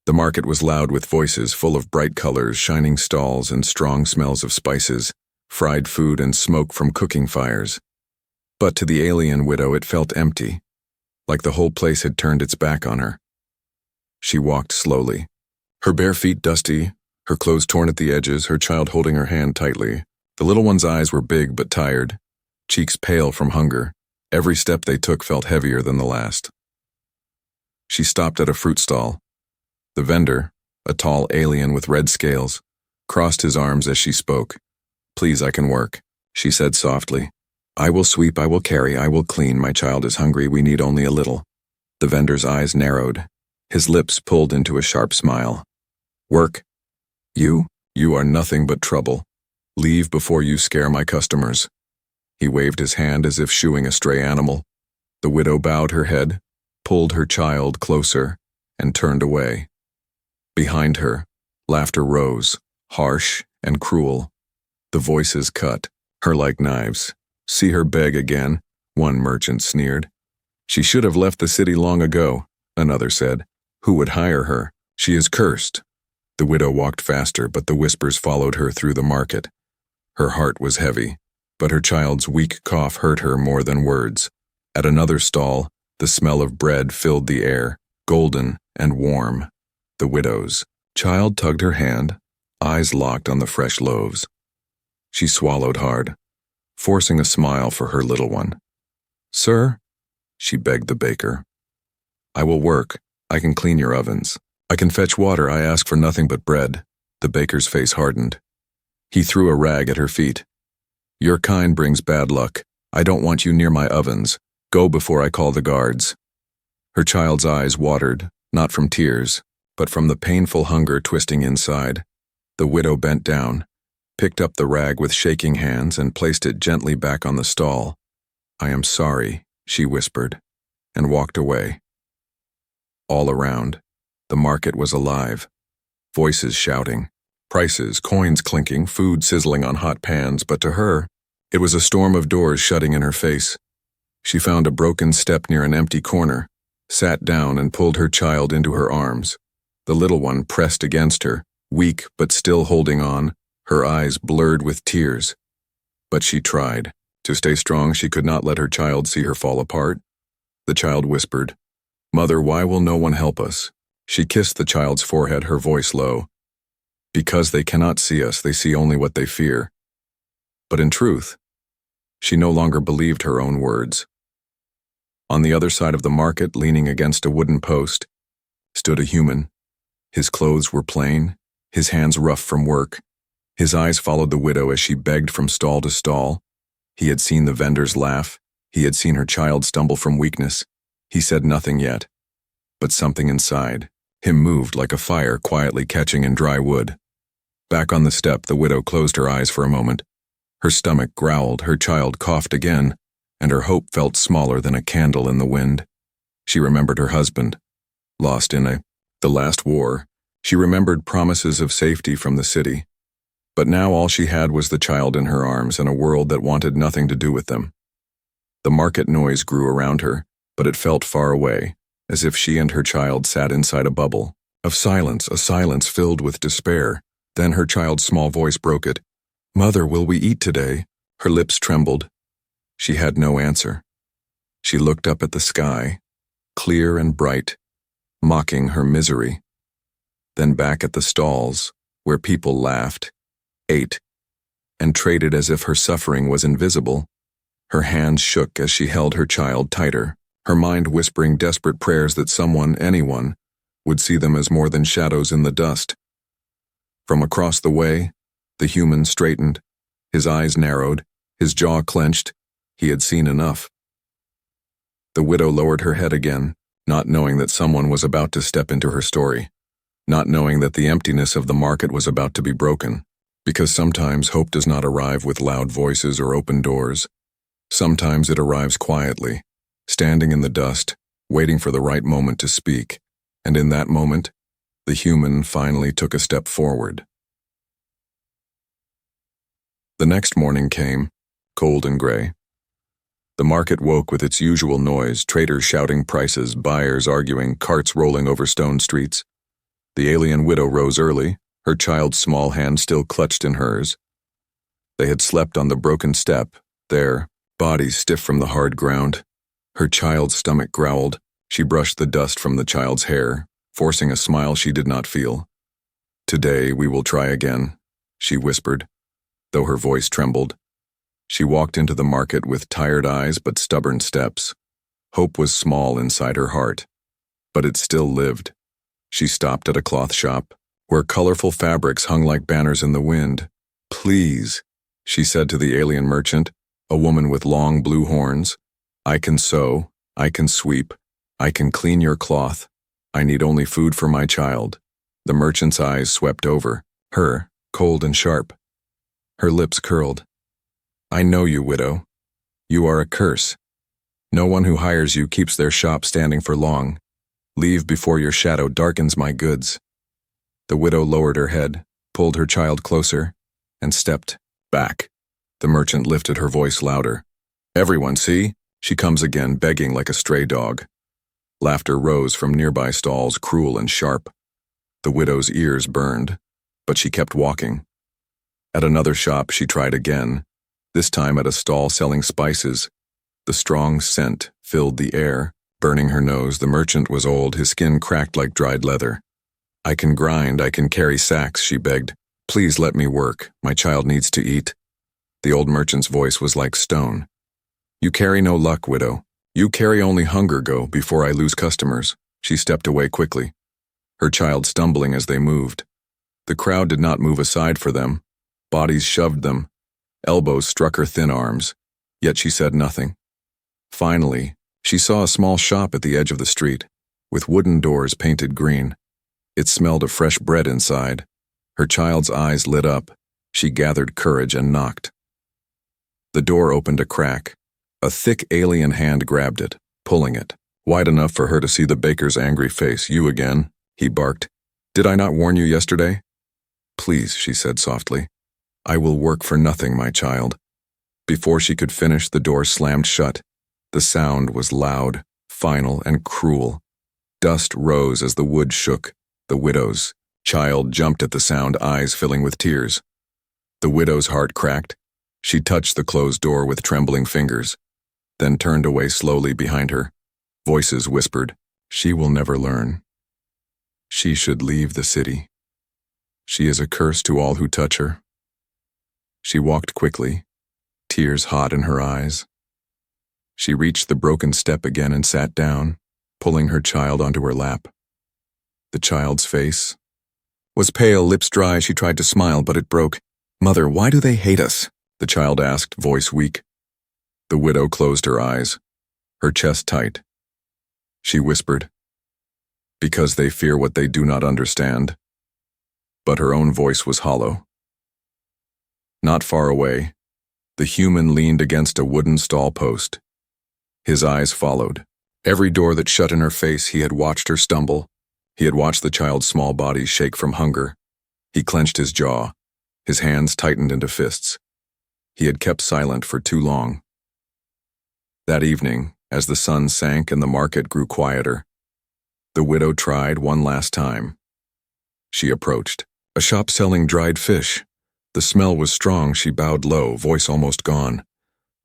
The market was loud with voices, full of bright colors, shining stalls, and strong smells of spices, fried food, and smoke from cooking fires. But to the alien widow it felt empty, like the whole place had turned its back on her. She walked slowly, her bare feet dusty, her clothes torn at the edges, her child holding her hand tightly. The little one's eyes were big but tired, cheeks pale from hunger. Every step they took felt heavier than the last. She stopped at a fruit stall. The vendor, a tall alien with red scales, crossed his arms as she spoke. "Please, I can work," she said softly. "I will sweep, I will carry, I will clean. My child is hungry, we need only a little." The vendor's eyes narrowed. His lips pulled into a sharp smile. "Work? You are nothing but trouble. Leave before you scare my customers." He waved his hand as if shooing a stray animal. The widow bowed her head, pulled her child closer, and turned away. Behind her, laughter rose, harsh and cruel. The voices cut, her like knives. "See her beg again," one merchant sneered. "She should have left the city long ago," another said. "Who would hire her? She is cursed." The widow walked faster, but the whispers followed her through the market. Her heart was heavy, but her child's weak cough hurt her more than words. At another stall, the smell of bread filled the air, golden and warm. The widow's child tugged her hand, eyes locked on the fresh loaves. She swallowed hard, forcing a smile for her little one. "Sir," she begged the baker, "I will work. I can clean your ovens. I can fetch water. I ask for nothing but bread." The baker's face hardened. He threw a rag at her feet. "Your kind brings bad luck. I don't want you near my ovens. Go before I call the guards." Her child's eyes watered, not from tears, but from the painful hunger twisting inside. The widow bent down, picked up the rag with shaking hands, and placed it gently back on the stall. "I am sorry," she whispered, and walked away. All around, the market was alive. Voices shouting, prices, coins clinking, food sizzling on hot pans, but to her, it was a storm of doors shutting in her face. She found a broken step near an empty corner, sat down and pulled her child into her arms. The little one pressed against her, weak but still holding on, her eyes blurred with tears. But she tried. To stay strong, she could not let her child see her fall apart. The child whispered, "Mother, why will no one help us?" She kissed the child's forehead, her voice low. "Because they cannot see us, they see only what they fear." But in truth, she no longer believed her own words. On the other side of the market, leaning against a wooden post, stood a human. His clothes were plain, his hands rough from work. His eyes followed the widow as she begged from stall to stall. He had seen the vendors laugh. He had seen her child stumble from weakness. He said nothing yet, but something inside him moved like a fire quietly catching in dry wood. Back on the step, the widow closed her eyes for a moment. Her stomach growled, her child coughed again, and her hope felt smaller than a candle in the wind. She remembered her husband, lost in the last war. She remembered promises of safety from the city. But now all she had was the child in her arms and a world that wanted nothing to do with them. The market noise grew around her, but it felt far away, as if she and her child sat inside a bubble of silence, a silence filled with despair. Then her child's small voice broke it. "Mother, will we eat today?" Her lips trembled. She had no answer. She looked up at the sky, clear and bright, mocking her misery. Then back at the stalls, where people laughed, ate, and traded as if her suffering was invisible. Her hands shook as she held her child tighter, her mind whispering desperate prayers that someone, anyone, would see them as more than shadows in the dust. From across the way, the human straightened, his eyes narrowed, his jaw clenched. He had seen enough. The widow lowered her head again, not knowing that someone was about to step into her story, not knowing that the emptiness of the market was about to be broken. Because sometimes hope does not arrive with loud voices or open doors. Sometimes it arrives quietly, standing in the dust, waiting for the right moment to speak, and in that moment, the human finally took a step forward. The next morning came, cold and gray. The market woke with its usual noise, traders shouting prices, buyers arguing, carts rolling over stone streets. The alien widow rose early, her child's small hand still clutched in hers. They had slept on the broken step, their bodies stiff from the hard ground. Her child's stomach growled. She brushed the dust from the child's hair, forcing a smile she did not feel. "Today we will try again," she whispered, though her voice trembled. She walked into the market with tired eyes but stubborn steps. Hope was small inside her heart, but it still lived. She stopped at a cloth shop, where colorful fabrics hung like banners in the wind. "Please," she said to the alien merchant, a woman with long blue horns. "I can sew, I can sweep, I can clean your cloth. I need only food for my child." The merchant's eyes swept over her, cold and sharp. Her lips curled. "I know you, widow. You are a curse. No one who hires you keeps their shop standing for long. Leave before your shadow darkens my goods." The widow lowered her head, pulled her child closer, and stepped back. The merchant lifted her voice louder. "Everyone, see? She comes again, begging like a stray dog." Laughter rose from nearby stalls, cruel and sharp. The widow's ears burned, but she kept walking. At another shop she tried again, this time at a stall selling spices. The strong scent filled the air, burning her nose. The merchant was old, his skin cracked like dried leather. "I can grind, I can carry sacks," she begged. "Please let me work. My child needs to eat." The old merchant's voice was like stone. "You carry no luck, widow. You carry only hunger. Go before I lose customers." She stepped away quickly, her child stumbling as they moved. The crowd did not move aside for them. Bodies shoved them. Elbows struck her thin arms, yet she said nothing. Finally, she saw a small shop at the edge of the street, with wooden doors painted green. It smelled of fresh bread inside. Her child's eyes lit up. She gathered courage and knocked. The door opened a crack. A thick alien hand grabbed it, pulling it, wide enough for her to see the baker's angry face. "You again?" he barked. "Did I not warn you yesterday?" "Please," she said softly. "I will work for nothing, my child." Before she could finish, the door slammed shut. The sound was loud, final, and cruel. Dust rose as the wood shook. The widow's child jumped at the sound, eyes filling with tears. The widow's heart cracked. She touched the closed door with trembling fingers, then turned away slowly behind her. Voices whispered, "She will never learn. She should leave the city. She is a curse to all who touch her." She walked quickly, tears hot in her eyes. She reached the broken step again and sat down, pulling her child onto her lap. The child's face was pale, lips dry. She tried to smile, but it broke. "Mother, why do they hate us?" the child asked, voice weak. The widow closed her eyes, her chest tight. She whispered, "Because they fear what they do not understand." But her own voice was hollow. Not far away, the human leaned against a wooden stall post. His eyes followed. Every door that shut in her face, he had watched her stumble. He had watched the child's small body shake from hunger. He clenched his jaw. His hands tightened into fists. He had kept silent for too long. That evening, as the sun sank and the market grew quieter, the widow tried one last time. She approached a shop selling dried fish. The smell was strong. She bowed low, voice almost gone.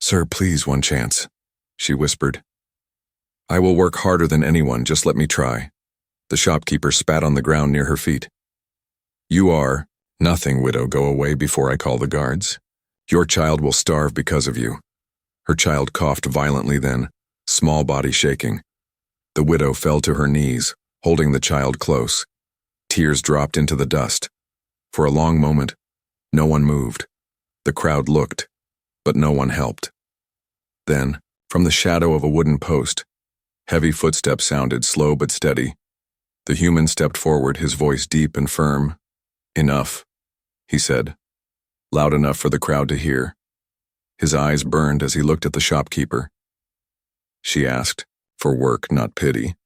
"Sir, please, one chance," she whispered. "I will work harder than anyone, just let me try." The shopkeeper spat on the ground near her feet. "You are nothing, widow. Go away before I call the guards. Your child will starve because of you." Her child coughed violently then, small body shaking. The widow fell to her knees, holding the child close. Tears dropped into the dust. For a long moment, no one moved. The crowd looked, but no one helped. Then, from the shadow of a wooden post, heavy footsteps sounded, slow but steady. The human stepped forward, his voice deep and firm. "Enough," he said, loud enough for the crowd to hear. His eyes burned as he looked at the shopkeeper. She asked, "For work, not pity.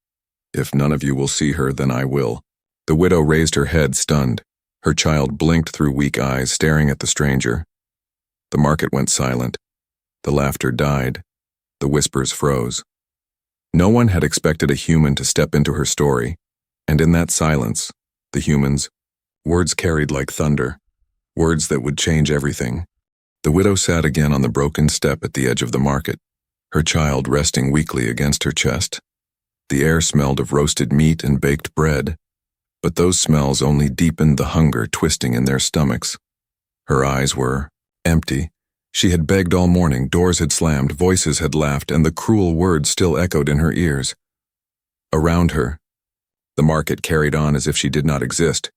If none of you will see her, then I will." The widow raised her head, stunned. Her child blinked through weak eyes, staring at the stranger. The market went silent. The laughter died. The whispers froze. No one had expected a human to step into her story, and in that silence, The humans. Words carried like thunder. Words that would change everything. The widow sat again on the broken step at the edge of the market, her child resting weakly against her chest. The air smelled of roasted meat and baked bread, but those smells only deepened the hunger twisting in their stomachs. Her eyes were empty. She had begged all morning, doors had slammed, voices had laughed, and the cruel words still echoed in her ears. Around her, the market carried on as if she did not exist.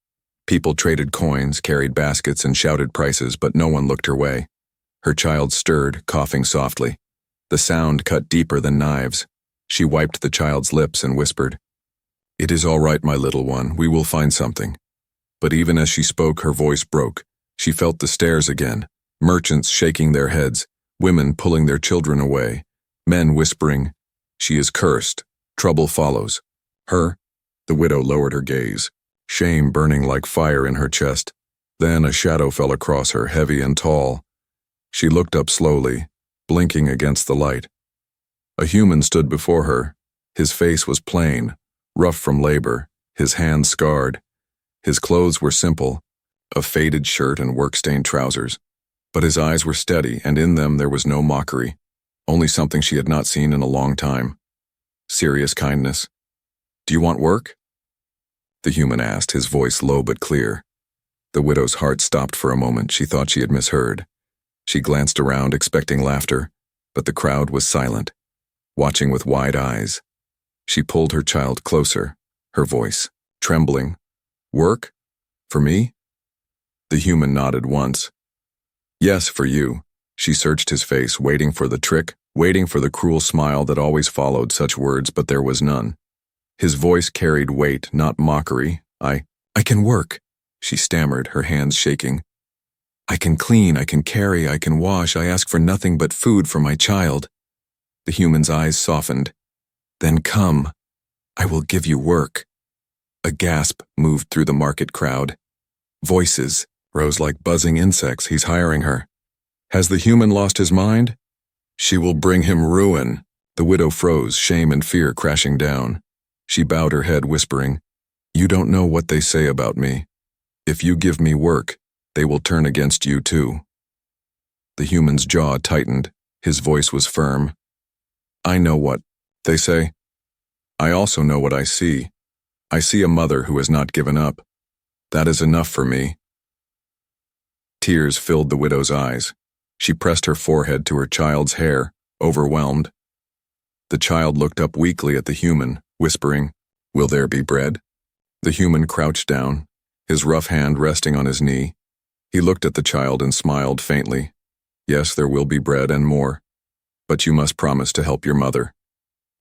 People traded coins, carried baskets, and shouted prices, but no one looked her way. Her child stirred, coughing softly. The sound cut deeper than knives. She wiped the child's lips and whispered, "It is all right, my little one, we will find something." But even as she spoke, her voice broke. She felt the stares again, merchants shaking their heads, women pulling their children away, men whispering, "She is cursed, trouble follows." Her, the widow lowered her gaze, shame burning like fire in her chest. Then a shadow fell across her, heavy and tall. She looked up slowly, blinking against the light. A human stood before her. His face was plain, rough from labor, his hands scarred. His clothes were simple, a faded shirt and work-stained trousers. But his eyes were steady, and in them there was no mockery, only something she had not seen in a long time. Serious kindness. "Do you want work?" the human asked, his voice low but clear. The widow's heart stopped for a moment. She thought she had misheard. She glanced around, expecting laughter, but the crowd was silent, watching with wide eyes. She pulled her child closer, her voice trembling. "Work? For me?" The human nodded once. "Yes, for you." She searched his face, waiting for the trick, waiting for the cruel smile that always followed such words, but there was none. His voice carried weight, not mockery. I can work," she stammered, her hands shaking. "I can clean, I can carry, I can wash. I ask for nothing but food for my child." The human's eyes softened. "Then come. I will give you work." A gasp moved through the market crowd. Voices rose like buzzing insects. "He's hiring her." "Has the human lost his mind?" "She will bring him ruin." The widow froze, shame and fear crashing down. She bowed her head, whispering, "You don't know what they say about me. If you give me work, they will turn against you too." The human's jaw tightened. His voice was firm. "I know what they say. I also know what I see. I see a mother who has not given up. That is enough for me." Tears filled the widow's eyes. She pressed her forehead to her child's hair, overwhelmed. The child looked up weakly at the human, whispering, "Will there be bread?" The human crouched down, his rough hand resting on his knee. He looked at the child and smiled faintly. "Yes, there will be bread and more. But you must promise to help your mother."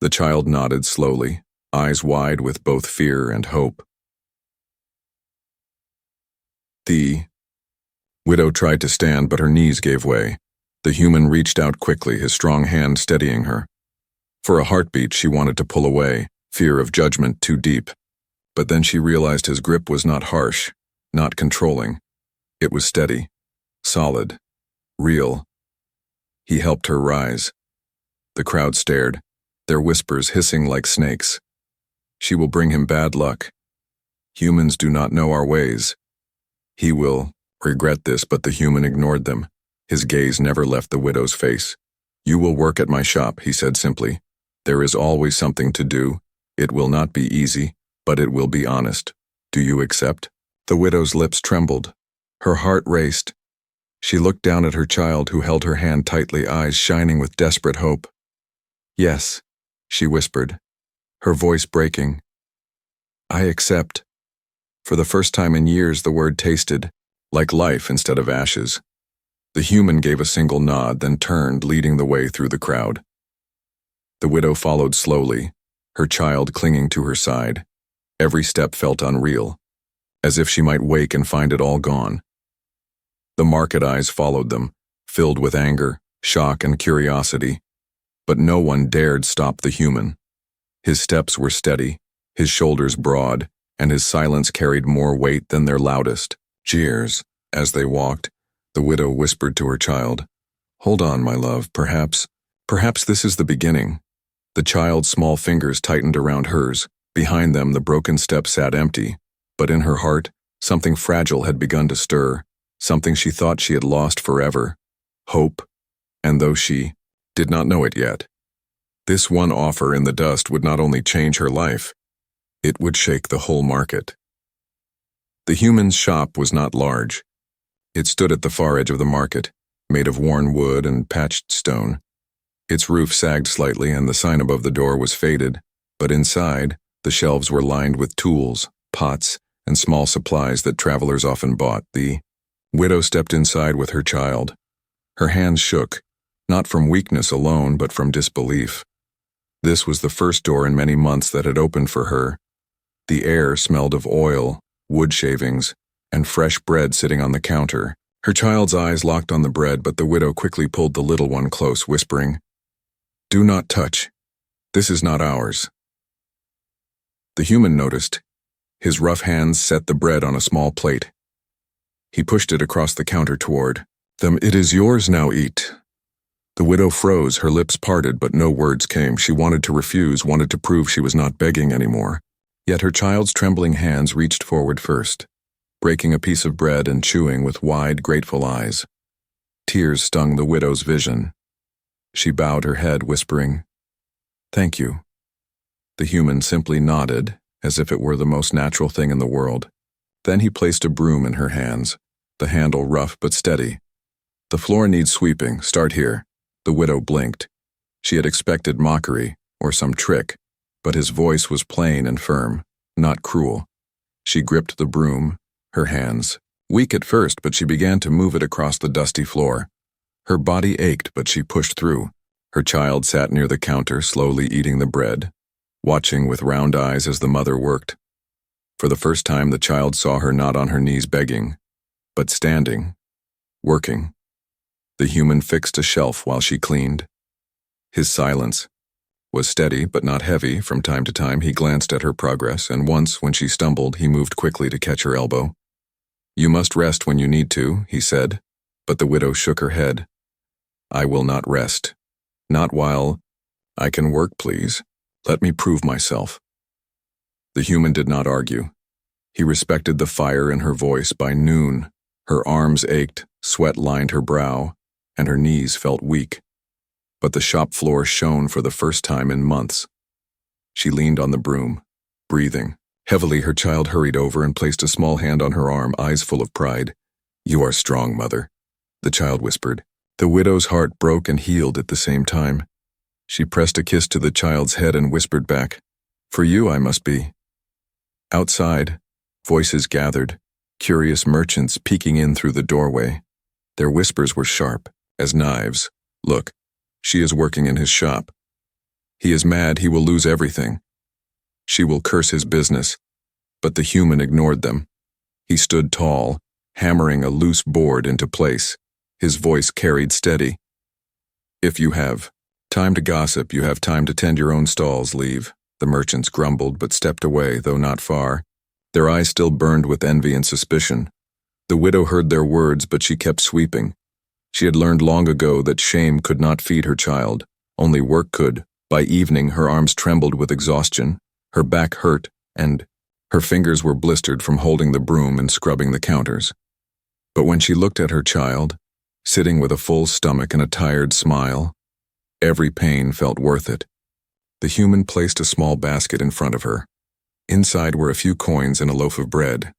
The child nodded slowly, eyes wide with both fear and hope. The widow tried to stand, but her knees gave way. The human reached out quickly, his strong hand steadying her. For a heartbeat, she wanted to pull away, fear of judgment too deep. But then she realized his grip was not harsh, not controlling. It was steady, solid, real. He helped her rise. The crowd stared, their whispers hissing like snakes. "She will bring him bad luck. Humans do not know our ways. He will regret this," but the human ignored them. His gaze never left the widow's face. "You will work at my shop," he said simply. "There is always something to do. It will not be easy, but it will be honest. Do you accept?" The widow's lips trembled. Her heart raced. She looked down at her child, who held her hand tightly, eyes shining with desperate hope. "Yes," she whispered, her voice breaking. "I accept." For the first time in years, the word tasted like life instead of ashes. The human gave a single nod, then turned, leading the way through the crowd. The widow followed slowly, her child clinging to her side. Every step felt unreal, as if she might wake and find it all gone. The market eyes followed them, filled with anger, shock, and curiosity. But no one dared stop the human. His steps were steady, his shoulders broad, and his silence carried more weight than their loudest jeers. As they walked, the widow whispered to her child, "Hold on, my love, perhaps this is the beginning." The child's small fingers tightened around hers. Behind them, the broken step sat empty. But in her heart, something fragile had begun to stir, something she thought she had lost forever. Hope, and though she did not know it yet, this one offer in the dust would not only change her life, it would shake the whole market. The human's shop was not large. It stood at the far edge of the market, made of worn wood and patched stone. Its roof sagged slightly and the sign above the door was faded, but inside, the shelves were lined with tools, pots, and small supplies that travelers often bought. The widow stepped inside with her child. Her hands shook, not from weakness alone, but from disbelief. This was the first door in many months that had opened for her. The air smelled of oil, wood shavings, and fresh bread sitting on the counter. Her child's eyes locked on the bread, but the widow quickly pulled the little one close, whispering, "Do not touch. This is not ours." The human noticed. His rough hands set the bread on a small plate. He pushed it across the counter toward them. "It is yours now, eat." The widow froze, her lips parted, but no words came. She wanted to refuse, wanted to prove she was not begging anymore. Yet her child's trembling hands reached forward first, breaking a piece of bread and chewing with wide, grateful eyes. Tears stung the widow's vision. She bowed her head, whispering, "Thank you." The human simply nodded, as if it were the most natural thing in the world. Then he placed a broom in her hands, the handle rough but steady. "The floor needs sweeping. Start here." The widow blinked. She had expected mockery, or some trick, but his voice was plain and firm, not cruel. She gripped the broom, her hands, weak at first, but she began to move it across the dusty floor. Her body ached, but she pushed through. Her child sat near the counter, slowly eating the bread, watching with round eyes as the mother worked. For the first time, the child saw her not on her knees begging, but standing, working. The human fixed a shelf while she cleaned. His silence was steady but not heavy. From time to time, he glanced at her progress, and once, when she stumbled, he moved quickly to catch her elbow. "You must rest when you need to," he said, but the widow shook her head. "I will not rest. Not while I can work, please. Let me prove myself." The human did not argue. He respected the fire in her voice. By noon, her arms ached, sweat lined her brow, and her knees felt weak. But the shop floor shone for the first time in months. She leaned on the broom, breathing heavily. Her child hurried over and placed a small hand on her arm, eyes full of pride. "You are strong, mother," the child whispered. The widow's heart broke and healed at the same time. She pressed a kiss to the child's head and whispered back, "For you I must be." Outside, voices gathered, curious merchants peeking in through the doorway. Their whispers were sharp as knives. "Look, she is working in his shop. He is mad, he will lose everything. She will curse his business." But the human ignored them. He stood tall, hammering a loose board into place. His voice carried steady. "If you have time to gossip, you have time to tend your own stalls, leave." The merchants grumbled but stepped away, though not far. Their eyes still burned with envy and suspicion. The widow heard their words, but she kept sweeping. She had learned long ago that shame could not feed her child, only work could. By evening, her arms trembled with exhaustion, her back hurt, and her fingers were blistered from holding the broom and scrubbing the counters. But when she looked at her child, sitting with a full stomach and a tired smile, every pain felt worth it. The human placed a small basket in front of her. Inside were a few coins and a loaf of bread.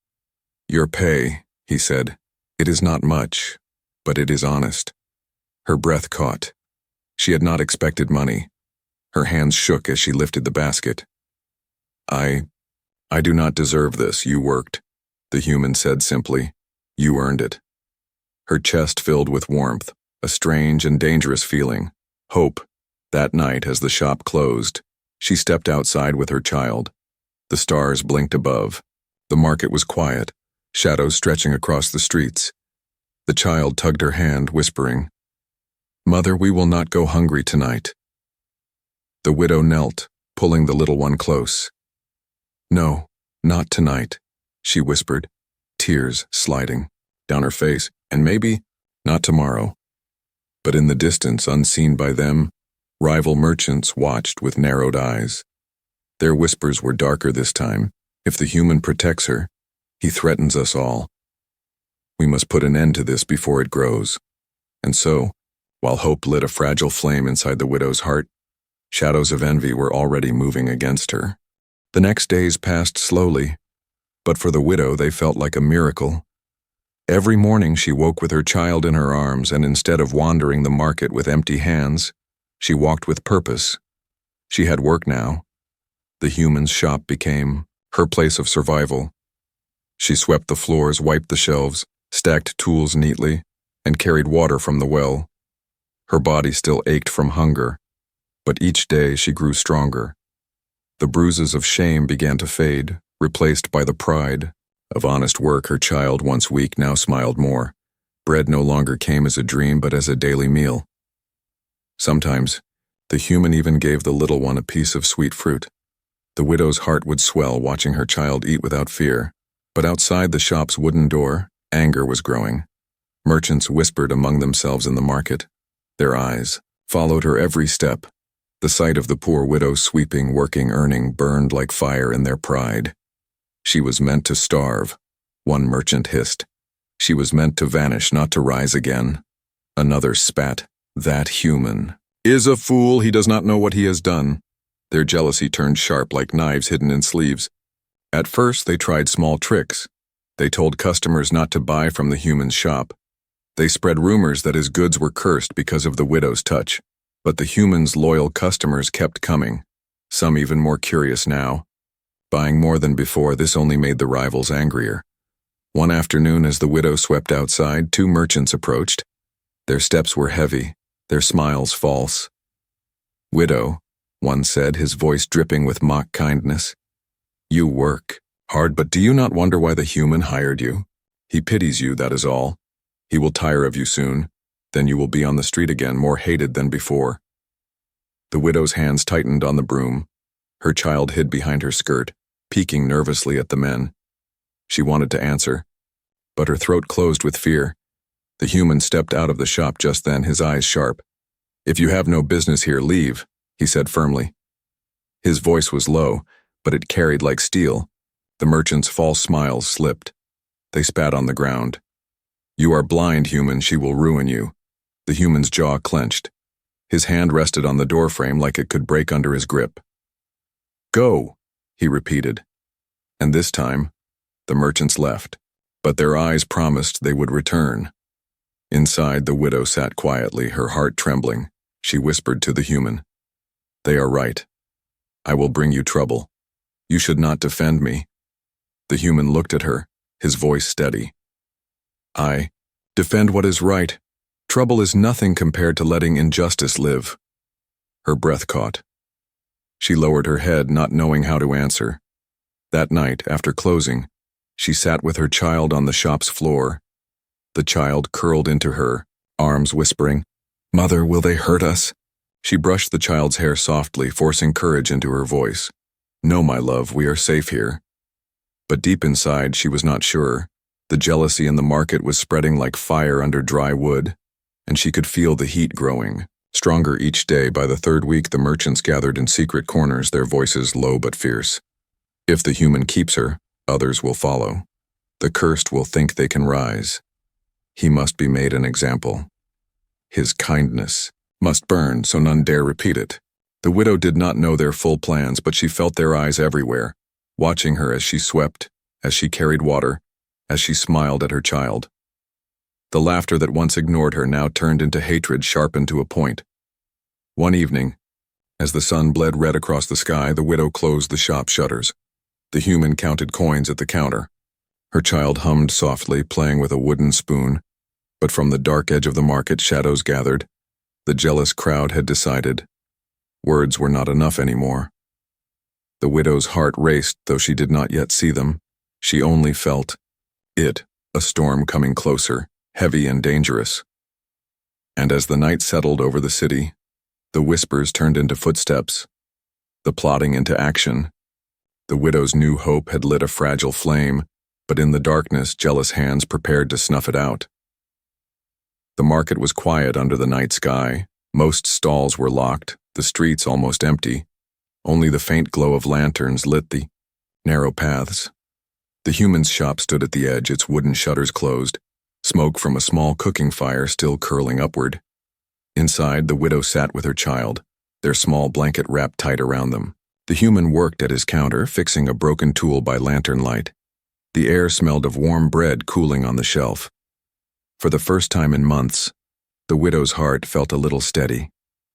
"Your pay," he said. "It is not much, but it is honest." Her breath caught. She had not expected money. Her hands shook as she lifted the basket. I do not deserve this. You worked," the human said simply. "You earned it." Her chest filled with warmth, a strange and dangerous feeling. Hope. That night, as the shop closed, she stepped outside with her child. The stars blinked above. The market was quiet, shadows stretching across the streets. The child tugged her hand, whispering, "Mother, we will not go hungry tonight." The widow knelt, pulling the little one close. "No, not tonight," she whispered, tears sliding down her face, "and maybe not tomorrow." But in the distance, unseen by them, rival merchants watched with narrowed eyes. Their whispers were darker this time. If the human protects her, He threatens us all. We must put an end to this before it grows. And so, while hope lit a fragile flame inside the widow's heart, shadows of envy were already moving against her. The next days passed slowly, but for the widow they felt like a miracle. Every morning she woke with her child in her arms, and instead of wandering the market with empty hands, she walked with purpose. She had work now. The human's shop became her place of survival. She swept the floors, wiped the shelves, stacked tools neatly, and carried water from the well. Her body still ached from hunger, but each day she grew stronger. The bruises of shame began to fade, replaced by the pride of honest work. Her child, once weak, now smiled more. Bread no longer came as a dream, but as a daily meal. Sometimes, the human even gave the little one a piece of sweet fruit. The widow's heart would swell watching her child eat without fear, but outside the shop's wooden door, anger was growing. Merchants whispered among themselves in the market. Their eyes followed her every step. The sight of the poor widow sweeping, working, earning burned like fire in their pride. She was meant to starve, one merchant hissed. She was meant to vanish, not to rise again. Another spat. That human is a fool. He does not know what he has done. Their jealousy turned sharp like knives hidden in sleeves. At first, they tried small tricks. They told customers not to buy from the human's shop. They spread rumors that his goods were cursed because of the widow's touch. But the human's loyal customers kept coming, some even more curious now. Buying more than before, this only made the rivals angrier. One afternoon, as the widow swept outside, two merchants approached. Their steps were heavy, their smiles false. "Widow," one said, his voice dripping with mock kindness. "You work hard, but do you not wonder why the human hired you? He pities you, that is all. He will tire of you soon. Then you will be on the street again, more hated than before." The widow's hands tightened on the broom. Her child hid behind her skirt, peeking nervously at the men. She wanted to answer, but her throat closed with fear. The human stepped out of the shop just then, his eyes sharp. "If you have no business here, leave," he said firmly. His voice was low, but it carried like steel. The merchant's false smiles slipped. They spat on the ground. "You are blind, human. She will ruin you." The human's jaw clenched. His hand rested on the doorframe like it could break under his grip. "Go," he repeated. And this time, the merchants left, but their eyes promised they would return. Inside, the widow sat quietly, her heart trembling. She whispered to the human, "They are right. I will bring you trouble. You should not defend me." The human looked at her, his voice steady. "I defend what is right. Trouble is nothing compared to letting injustice live." Her breath caught. She lowered her head, not knowing how to answer. That night, after closing, she sat with her child on the shop's floor. The child curled into her arms, whispering, "Mother, will they hurt us?" She brushed the child's hair softly, forcing courage into her voice. "No, my love, we are safe here." But deep inside, she was not sure. The jealousy in the market was spreading like fire under dry wood, and she could feel the heat growing, stronger each day. By the third week, the merchants gathered in secret corners, their voices low but fierce. If the human keeps her, others will follow. The cursed will think they can rise. He must be made an example. His kindness must burn so none dare repeat it. The widow did not know their full plans, but she felt their eyes everywhere, watching her as she swept, as she carried water, as she smiled at her child. The laughter that once ignored her now turned into hatred, sharpened to a point. One evening, as the sun bled red across the sky, the widow closed the shop shutters. The human counted coins at the counter. Her child hummed softly, playing with a wooden spoon, but from the dark edge of the market, shadows gathered. The jealous crowd had decided. Words were not enough anymore. The widow's heart raced, though she did not yet see them. She only felt it, a storm coming closer, heavy and dangerous. And as the night settled over the city, the whispers turned into footsteps, the plotting into action. The widow's new hope had lit a fragile flame, but in the darkness, jealous hands prepared to snuff it out. The market was quiet under the night sky. Most stalls were locked, the streets almost empty. Only the faint glow of lanterns lit the narrow paths. The human's shop stood at the edge, its wooden shutters closed, smoke from a small cooking fire still curling upward. Inside, the widow sat with her child, their small blanket wrapped tight around them. The human worked at his counter, fixing a broken tool by lantern light. The air smelled of warm bread cooling on the shelf. For the first time in months, the widow's heart felt a little steady.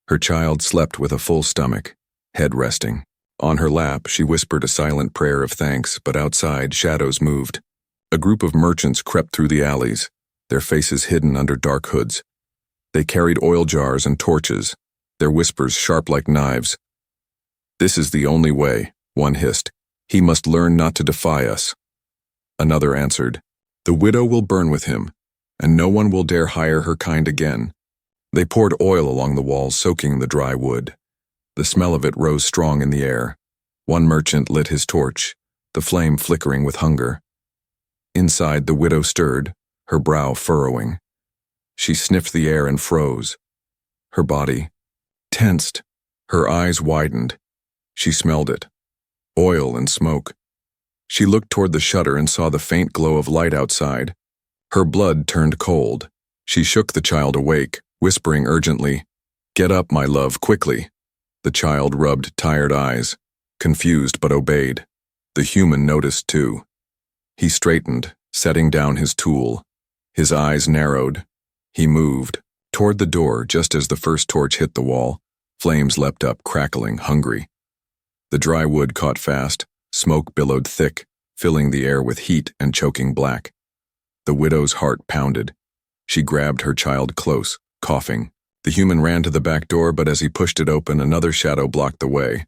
Her child slept with a full stomach, head resting. On her lap, she whispered a silent prayer of thanks, but outside, shadows moved. A group of merchants crept through the alleys, their faces hidden under dark hoods. They carried oil jars and torches, their whispers sharp like knives. "This is the only way," one hissed. "He must learn not to defy us." Another answered, "The widow will burn with him, and no one will dare hire her kind again." They poured oil along the walls, soaking the dry wood. The smell of it rose strong in the air. One merchant lit his torch, the flame flickering with hunger. Inside, the widow stirred, her brow furrowing. She sniffed the air and froze. Her body tensed, her eyes widened. She smelled it. Oil and smoke. She looked toward the shutter and saw the faint glow of light outside. Her blood turned cold. She shook the child awake, whispering urgently, "Get up, my love, quickly." The child rubbed tired eyes, confused but obeyed. The human noticed too. He straightened, setting down his tool. His eyes narrowed. He moved toward the door just as the first torch hit the wall. Flames leapt up, crackling, hungry. The dry wood caught fast, smoke billowed thick, filling the air with heat and choking black. The widow's heart pounded. She grabbed her child close, coughing. The human ran to the back door, but as he pushed it open, another shadow blocked the way.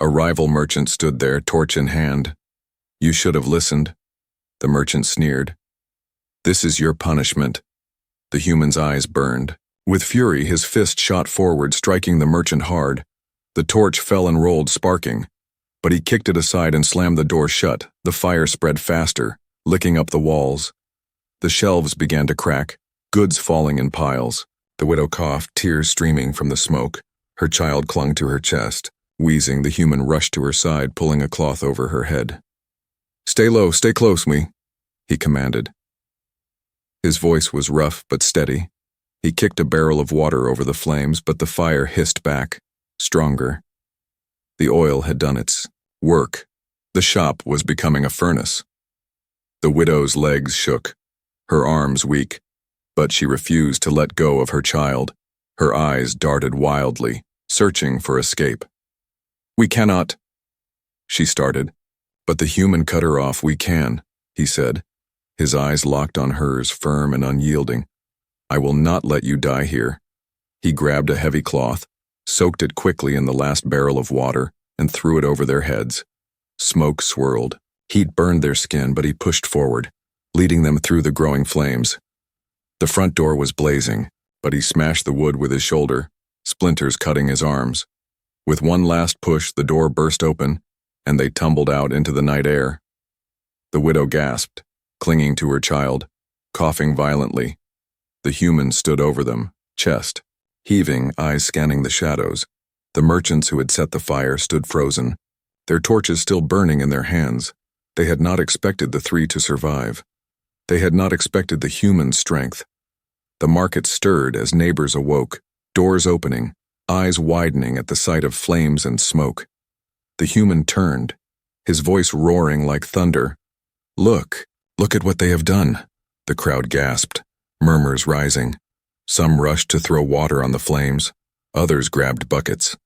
A rival merchant stood there, torch in hand. "You should have listened," the merchant sneered. "This is your punishment." The human's eyes burned. With fury, his fist shot forward, striking the merchant hard. The torch fell and rolled, sparking. But he kicked it aside and slammed the door shut. The fire spread faster, licking up the walls. The shelves began to crack, goods falling in piles. The widow coughed, tears streaming from the smoke. Her child clung to her chest. Wheezing, the human rushed to her side, pulling a cloth over her head. "Stay low, stay close, he commanded. His voice was rough but steady. He kicked a barrel of water over the flames, but the fire hissed back, stronger. The oil had done its work. The shop was becoming a furnace. The widow's legs shook, her arms weak, but she refused to let go of her child. Her eyes darted wildly, searching for escape. "We cannot," she started, but the human cut her off. "We can," he said, his eyes locked on hers, firm and unyielding. "I will not let you die here." He grabbed a heavy cloth, soaked it quickly in the last barrel of water, and threw it over their heads. Smoke swirled. Heat burned their skin, but he pushed forward, leading them through the growing flames. The front door was blazing, but he smashed the wood with his shoulder, splinters cutting his arms. With one last push, the door burst open, and they tumbled out into the night air. The widow gasped, clinging to her child, coughing violently. The human stood over them, chest heaving, eyes scanning the shadows. The merchants who had set the fire stood frozen, their torches still burning in their hands. They had not expected the three to survive. They had not expected the human strength. The market stirred as neighbors awoke, doors opening, eyes widening at the sight of flames and smoke. The human turned, his voice roaring like thunder. Look at what they have done," the crowd gasped, murmurs rising. Some rushed to throw water on the flames, others grabbed buckets.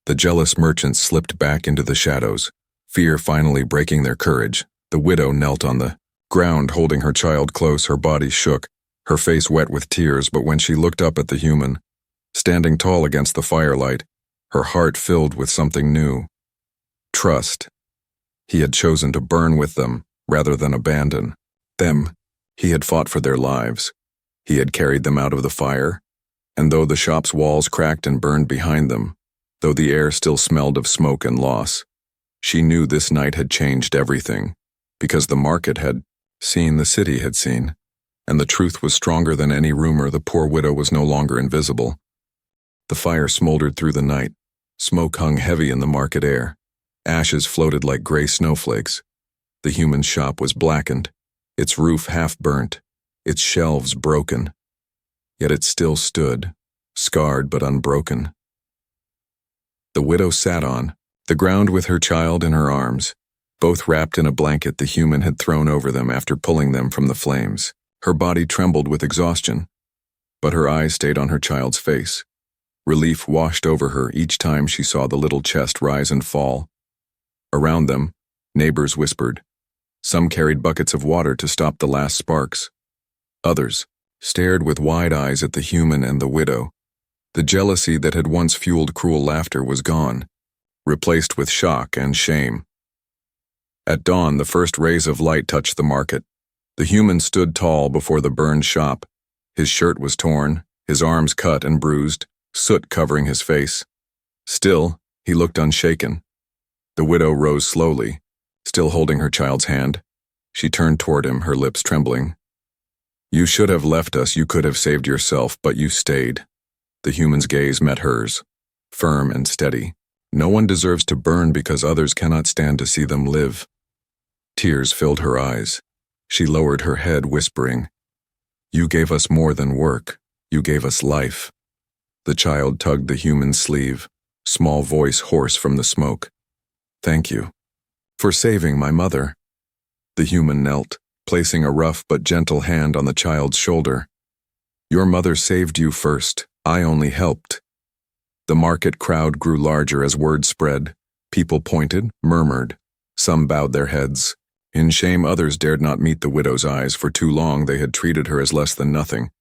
The jealous merchants slipped back into the shadows, fear finally breaking their courage. The widow knelt on the ground, holding her child close. Her body shook, her face wet with tears, but when she looked up at the human, standing tall against the firelight, her heart filled with something new. Trust. He had chosen to burn with them rather than abandon them. He had fought for their lives. He had carried them out of the fire, and though the shop's walls cracked and burned behind them, though the air still smelled of smoke and loss, she knew this night had changed everything, because the market had seen, the city had seen, and the truth was stronger than any rumor. The poor widow was no longer invisible. The fire smoldered through the night. Smoke hung heavy in the market air. Ashes floated like gray snowflakes. The human shop was blackened, its roof half-burnt, its shelves broken. Yet it still stood, scarred but unbroken. The widow sat on the ground with her child in her arms, both wrapped in a blanket the human had thrown over them after pulling them from the flames. Her body trembled with exhaustion, but her eyes stayed on her child's face. Relief washed over her each time she saw the little chest rise and fall. Around them, neighbors whispered. Some carried buckets of water to stop the last sparks. Others stared with wide eyes at the human and the widow. The jealousy that had once fueled cruel laughter was gone, replaced with shock and shame. At dawn, the first rays of light touched the market. The human stood tall before the burned shop. His shirt was torn, his arms cut and bruised, soot covering his face. Still, he looked unshaken. The widow rose slowly, still holding her child's hand. She turned toward him, her lips trembling. "You should have left us, you could have saved yourself, but you stayed." The human's gaze met hers, firm and steady. No one deserves to burn because others cannot stand to see them live. Tears filled her eyes. She lowered her head, whispering, "You gave us more than work. You gave us life." The child tugged the human's sleeve, small voice hoarse from the smoke. "Thank you for saving my mother." The human knelt, placing a rough but gentle hand on the child's shoulder. "Your mother saved you first. I only helped." The market crowd grew larger as word spread. People pointed, murmured. Some bowed their heads. In shame, others dared not meet the widow's eyes. For too long they had treated her as less than nothing.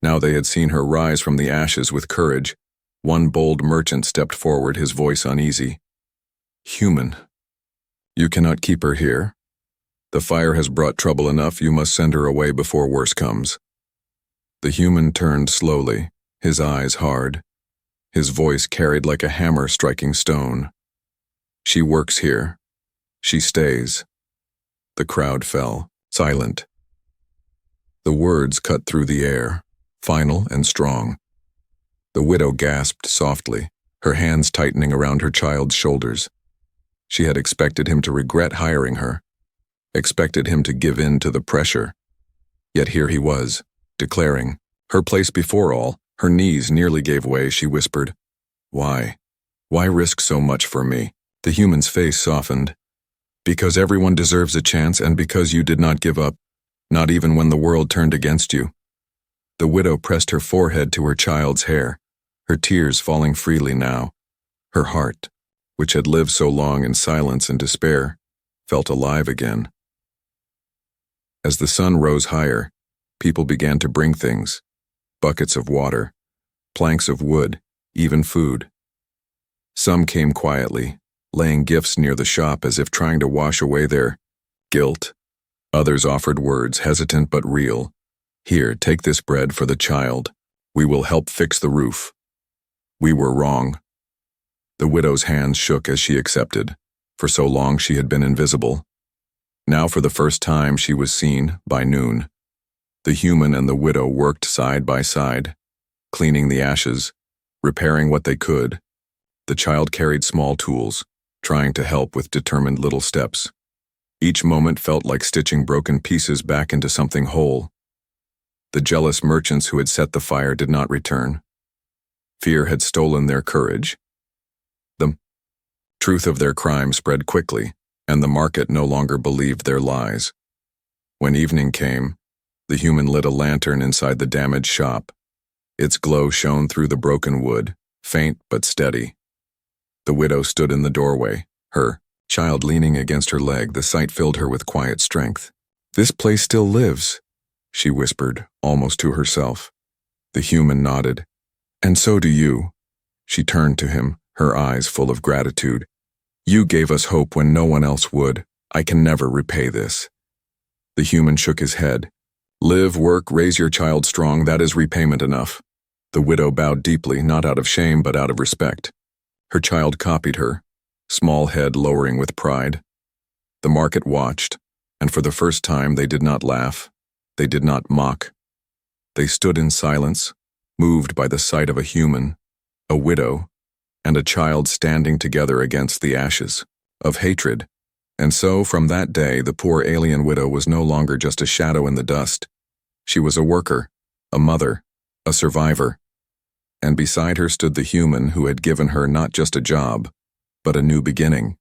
Now they had seen her rise from the ashes with courage. One bold merchant stepped forward, his voice uneasy. "Human, you cannot keep her here. The fire has brought trouble enough. You must send her away before worse comes." The human turned slowly, his eyes hard. His voice carried like a hammer striking stone. "She works here. She stays." The crowd fell, silent. The words cut through the air, final and strong. The widow gasped softly, her hands tightening around her child's shoulders. She had expected him to regret hiring her, expected him to give in to the pressure. Yet here he was, declaring, her place before all. Her knees nearly gave way. She whispered, "Why? Why risk so much for me?" The human's face softened. "Because everyone deserves a chance, and because you did not give up, not even when the world turned against you." The widow pressed her forehead to her child's hair, her tears falling freely now. Her heart, which had lived so long in silence and despair, felt alive again. As the sun rose higher, people began to bring things. Buckets of water, planks of wood, even food. Some came quietly, laying gifts near the shop as if trying to wash away their guilt. Others offered words, hesitant but real. "Here, take this bread for the child. We will help fix the roof. We were wrong." The widow's hands shook as she accepted. For so long she had been invisible. Now for the first time she was seen by noon. The human and the widow worked side by side, cleaning the ashes, repairing what they could. The child carried small tools, trying to help with determined little steps. Each moment felt like stitching broken pieces back into something whole. The jealous merchants who had set the fire did not return. Fear had stolen their courage. The truth of their crime spread quickly, and the market no longer believed their lies. When evening came, the human lit a lantern inside the damaged shop. Its glow shone through the broken wood, faint but steady. The widow stood in the doorway, her child leaning against her leg. The sight filled her with quiet strength. "This place still lives," she whispered, almost to herself. The human nodded. "And so do you." She turned to him, her eyes full of gratitude. "You gave us hope when no one else would. I can never repay this." The human shook his head. "Live, work, raise your child strong, that is repayment enough." The widow bowed deeply, not out of shame but out of respect. Her child copied her, small head lowering with pride. The market watched, and for the first time they did not laugh, they did not mock. They stood in silence, moved by the sight of a human, a widow, and a child standing together against the ashes of hatred And so, from that day, the poor alien widow was no longer just a shadow in the dust. She was a worker, a mother, a survivor. And beside her stood the human who had given her not just a job, but a new beginning.